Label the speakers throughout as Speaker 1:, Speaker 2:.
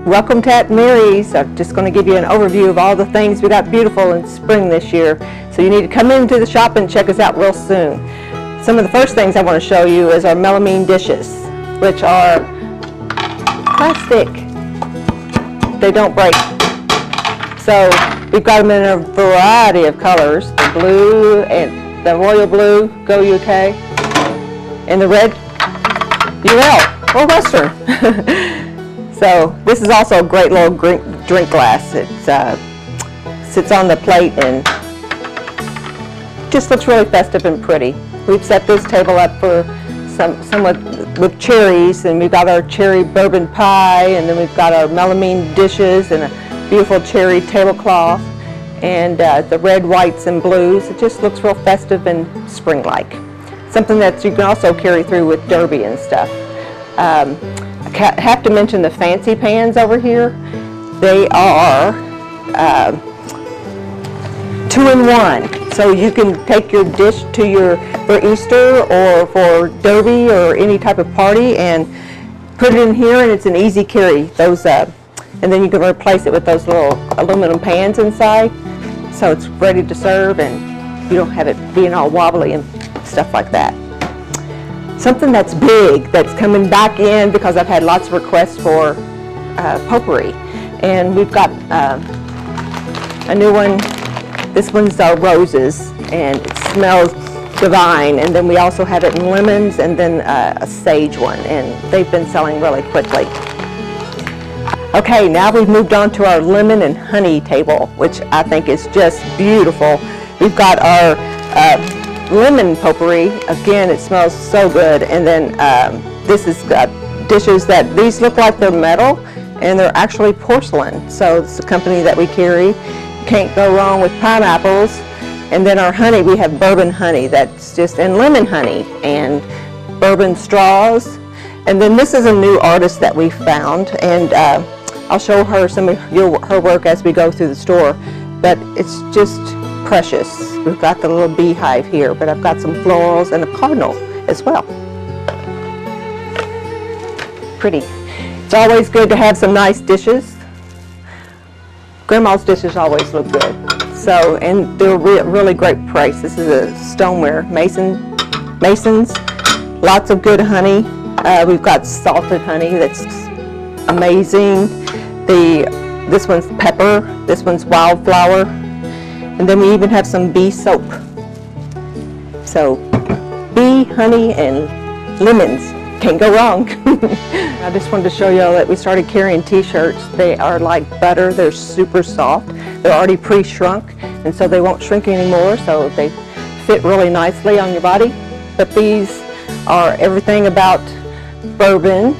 Speaker 1: Welcome to Aunt Mary's. I'm just going to give you an overview of all the things we got beautiful in spring this year. So you need to come into the shop and check us out real soon. Some of the first things I want to show you is our melamine dishes, which are plastic. They don't break. So we've got them in a variety of colors. The blue and the royal blue, Go UK, and the red, UL, or Western. So this is also a great little drink glass. It sits on the plate and just looks really festive and pretty. We've set this table up for somewhat with cherries, and we've got our cherry bourbon pie, and then we've got our melamine dishes and a beautiful cherry tablecloth, and the red, whites, and blues. It just looks real festive and spring-like. Something that you can also carry through with derby and stuff. I have to mention the fancy pans over here. They are 2-in-1. So you can take your dish to for Easter or for derby or any type of party and put it in here, and it's an easy carry. Those and then you can replace it with those little aluminum pans inside, so it's ready to serve and you don't have it being all wobbly and stuff like that. Something that's big, that's coming back in because I've had lots of requests for potpourri. And we've got a new one. This one's roses, and it smells divine. And then we also have it in lemons, and then a sage one, and they've been selling really quickly. Okay, now we've moved on to our lemon and honey table, which I think is just beautiful. We've got our lemon potpourri. Again, it smells so good. And then this is dishes that these look like they're metal, and they're actually porcelain. So it's a company that we carry. Can't go wrong with pineapples. And then our honey, we have bourbon honey that's just, and lemon honey and bourbon straws. And then this is a new artist that we found, and I'll show her some of her work as we go through the store. But it's just precious. We've got the little beehive here, but I've got some florals and a cardinal as well. Pretty. It's always good to have some nice dishes. Grandma's dishes always look good. So, and they're really great price. This is a stoneware, Mason's. Lots of good honey. We've got salted honey that's amazing. This one's pepper. This one's wildflower. And then we even have some bee soap. So bee, honey, and lemons. Can't go wrong. I just wanted to show you all that we started carrying t-shirts. They are like butter. They're super soft. They're already pre-shrunk, and so they won't shrink anymore, so they fit really nicely on your body. But these are everything about bourbon.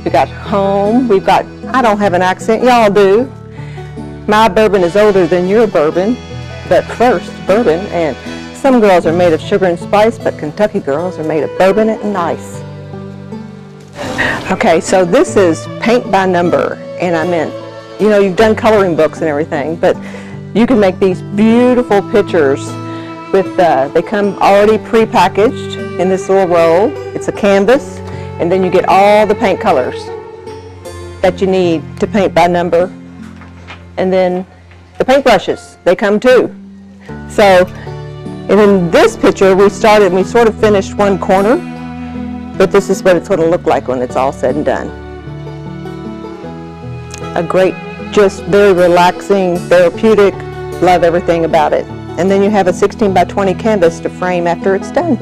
Speaker 1: We got home. We've got, I don't have an accent. Y'all do. My bourbon is older than your bourbon. But first, bourbon, and some girls are made of sugar and spice, but Kentucky girls are made of bourbon and ice. Okay, so this is paint by number, and I meant, you know, you've done coloring books and everything, but you can make these beautiful pictures with, they come already pre-packaged in this little roll. It's a canvas, and then you get all the paint colors that you need to paint by number. And then the paintbrushes, they come too. So, and in this picture, we sort of finished one corner, but this is what it's going to look like when it's all said and done. A great, just very relaxing, therapeutic, love everything about it. And then you have a 16 by 20 canvas to frame after it's done.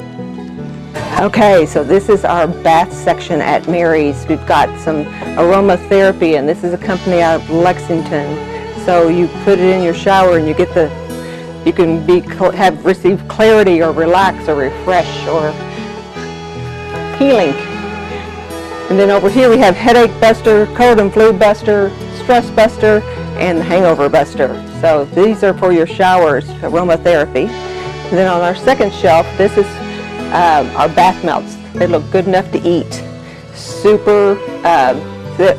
Speaker 1: Okay, so this is our bath section at Mary's. We've got some aromatherapy, and this is a company out of Lexington. So you put it in your shower and you get you can receive clarity or relax or refresh or healing. And then over here we have headache buster, cold and flu buster, stress buster, and hangover buster. So these are for your showers, aromatherapy. And then on our second shelf, this is our bath melts. They look good enough to eat. Super,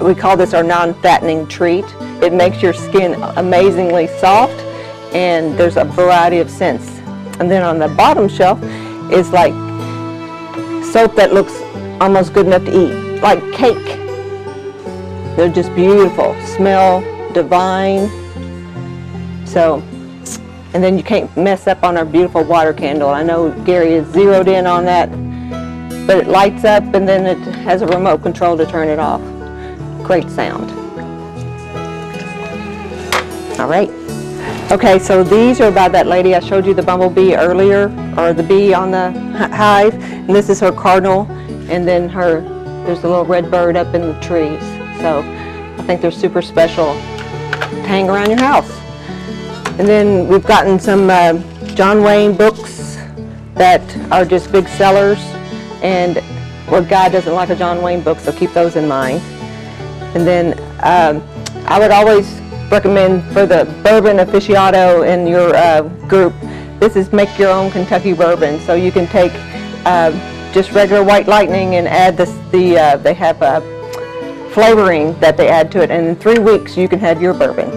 Speaker 1: we call this our non-fattening treat. It makes your skin amazingly soft, and there's a variety of scents. And then on the bottom shelf is like soap that looks almost good enough to eat, like cake. They're just beautiful, smell divine. So, and then you can't mess up on our beautiful water candle. I know Gary is zeroed in on that, but it lights up and then it has a remote control to turn it off. Great sound. All right. Okay, so these are by that lady I showed you the bumblebee earlier, or the bee on the hive, and this is her cardinal, and then there's a little red bird up in the trees. So I think they're super special to hang around your house. And then we've gotten some John Wayne books that are just big sellers, and what guy doesn't like a John Wayne book, so keep those in mind. And then I would always recommend for the bourbon aficionado in your group, this is make your own Kentucky bourbon. So you can take just regular White Lightning and add they have a flavoring that they add to it, and in 3 weeks you can have your bourbon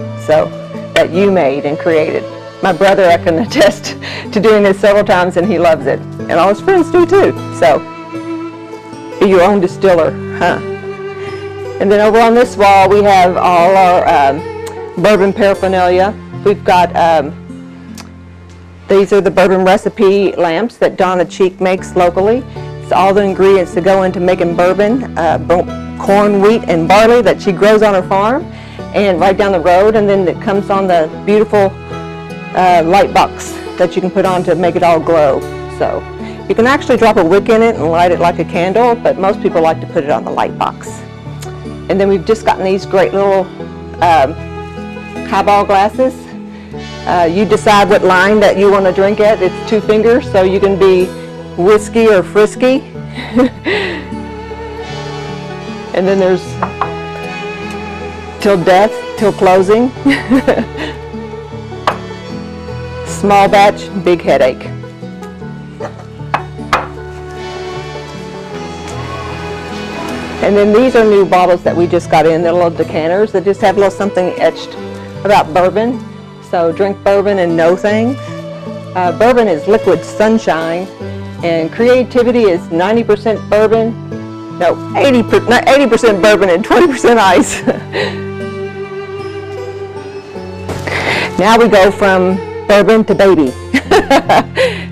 Speaker 1: that you made and created. My brother, I can attest to doing this several times, and he loves it, and all his friends do too. So be your own distiller, huh? And then over on this wall we have all our bourbon paraphernalia. We've got these are the bourbon recipe lamps that Donna Cheek makes locally. It's all the ingredients that go into making bourbon, corn, wheat, and barley that she grows on her farm and right down the road, and then it comes on the beautiful light box that you can put on to make it all glow. So you can actually drop a wick in it and light it like a candle, but most people like to put it on the light box. And then we've just gotten these great little highball glasses. You decide what line that you want to drink at. It's 2 fingers, so you can be whiskey or frisky. And then there's till death, till closing. Small batch, big headache. And then these are new bottles that we just got in. They're little decanters that just have a little something etched about bourbon. So drink bourbon and know things. Bourbon is liquid sunshine, and creativity is 90% bourbon. No, 80% bourbon and 20% ice. Now we go from bourbon to baby.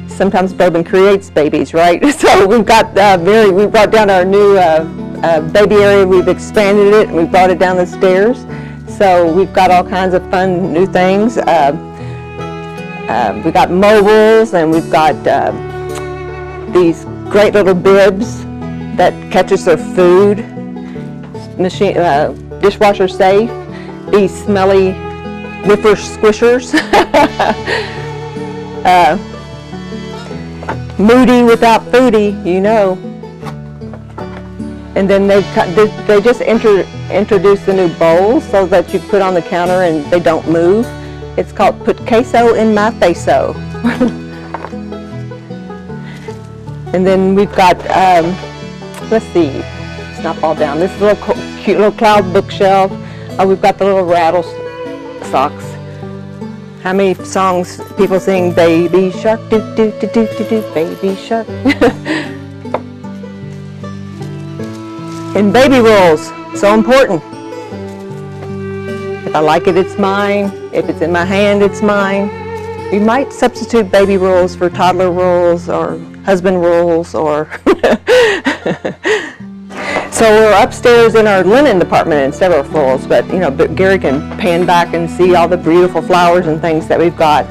Speaker 1: Sometimes bourbon creates babies, right? So we've got we brought down our new baby area. We've expanded it and we brought it down the stairs. So we've got all kinds of fun new things. We've got mobiles, and we've got these great little bibs that catches their food, machine, dishwasher safe, these smelly whiffer squishers, moody without foodie, you know. And then they just introduced the new bowls so that you put on the counter and they don't move. It's called Put Queso in My Faso. And then we've got, let's see, let's not fall down. This is a little cute little cloud bookshelf. We've got the little rattle socks. How many songs people sing, Baby Shark, do do do do do do, Baby Shark. And baby rolls, so important. If I like it, it's mine. If it's in my hand, it's mine. We might substitute baby rolls for toddler rolls or husband rolls or... So we're upstairs in our linen department in several floors, but you know, Gary can pan back and see all the beautiful flowers and things that we've got.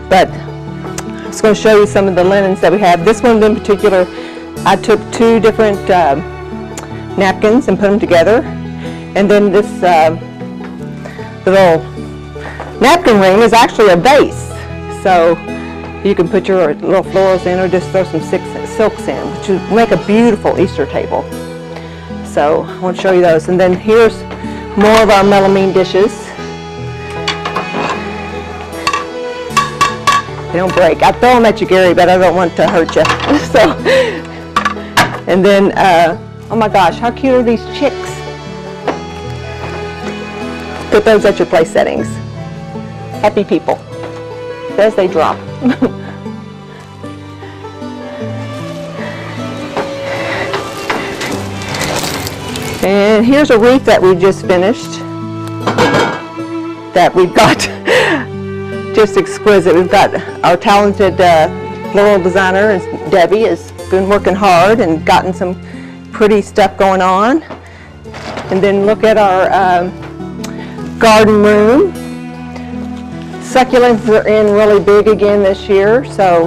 Speaker 1: But I'm just going to show you some of the linens that we have. This one in particular, I took 2 different napkins and put them together, and then this little napkin ring is actually a vase, so you can put your little florals in or just throw some silks in, which would make a beautiful Easter table. So I want to show you those. And then here's more of our melamine dishes. They don't break. I throw them at you, Gary, but I don't want to hurt you. So, and then oh my gosh, how cute are these chicks? Put those at your place settings. Happy people. As they drop. And here's a wreath that we just finished that we've got just exquisite. We've got our talented floral designer, Debbie, has been working hard and gotten some pretty stuff going on. And then look at our garden room. Succulents are in really big again this year, so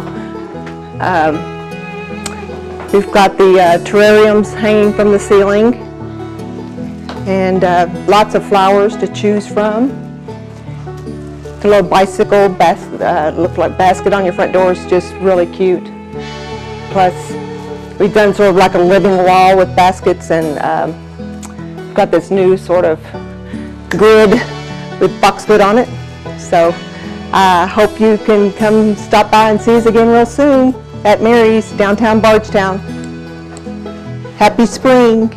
Speaker 1: we've got the terrariums hanging from the ceiling, and lots of flowers to choose from. The little bicycle look like basket on your front door is just really cute. Plus, we've done sort of like a living wall with baskets, and got this new sort of grid with boxwood on it. So I hope you can come stop by and see us again real soon at Mary's, downtown Bardstown. Happy spring.